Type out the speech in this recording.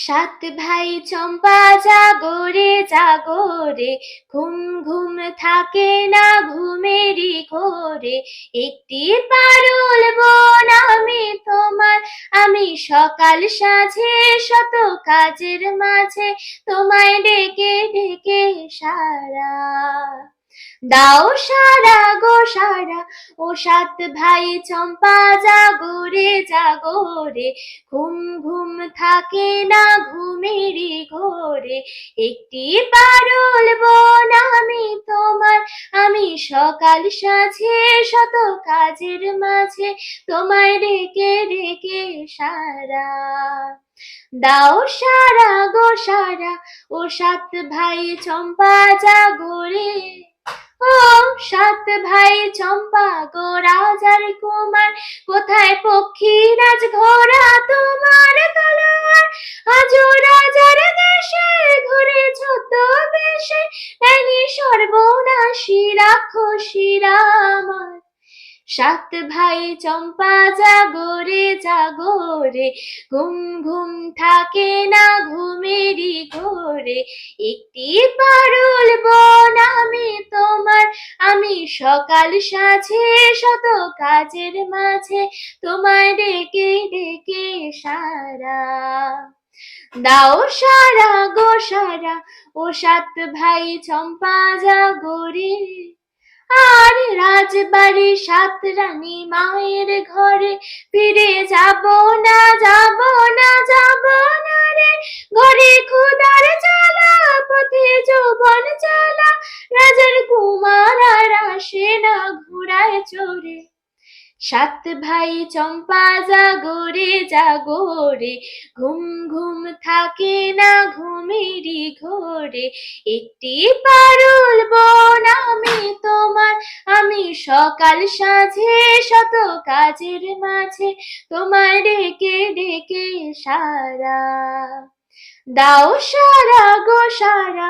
সাত ভাই চম্পা জাগরে জাগরে, ঘুম ঘুম থাকে না ঘুমেরই ঘোরে। একটি পারুল বোন আমি তোমার, আমি সকাল সাঁঝে শত কাজের মাঝে তোমায় ডেকে ডেকে সারা দাও সারা গো সারা। ও সাত ভাই চম্পা জাগরে জাগরে, ঘুম ঘুম থাকে না ঘুমেরই ঘোরে। একটি পারুল বোন আমি তোমার, আমি সকাল সাঁঝে শত কাজের মাঝে তোমায় ডেকে ডেকে সারা দাও সারা গো সারা। ও সাত ভাই চম্পা জাগরে, ও সাত ভাই চম্পা গো রাজার কুমার, কোথায় পক্ষীরাজ ঘোড়া তোমার তলোয়ার? আজও রাজার দেশে ঘুরেছ তো বেশে, এনি সর্বনাশী রাক্ষসীরা আমার। সাত ভাই চম্পা জাগরে জাগরে, ঘুম ঘুম থাকে না ঘুমেরই ঘোরে। একটি পারুল বোন আমি তোমার, আমি সকাল সাঁঝে শত কাজের মাঝে তোমায় ডেকে ডেকে সারা দাও সারা গো সারা। ও সাত ভাই চম্পা জাগরে, আর রাজবাড়ি সাত রানী মায়ের ঘরে, ফিরে যাব না যাব না যাব না রে। ঘরে ক্ষুধার জ্বালা, পথে যৌবন জ্বালা, রাজার কুমার আর আসে না ঘোড়ায় চড়ে। সাত ভাই চম্পা জাগরে জাগরে, ঘুম ঘুম থাকে না ঘুমেরই ঘোরে। একটি পারুল বোন আমি তোমার, আমি সকাল সাঁঝে শত কাজের মাঝে তোমায় ডেকে ডেকে সারা দাও সারা গো সারা।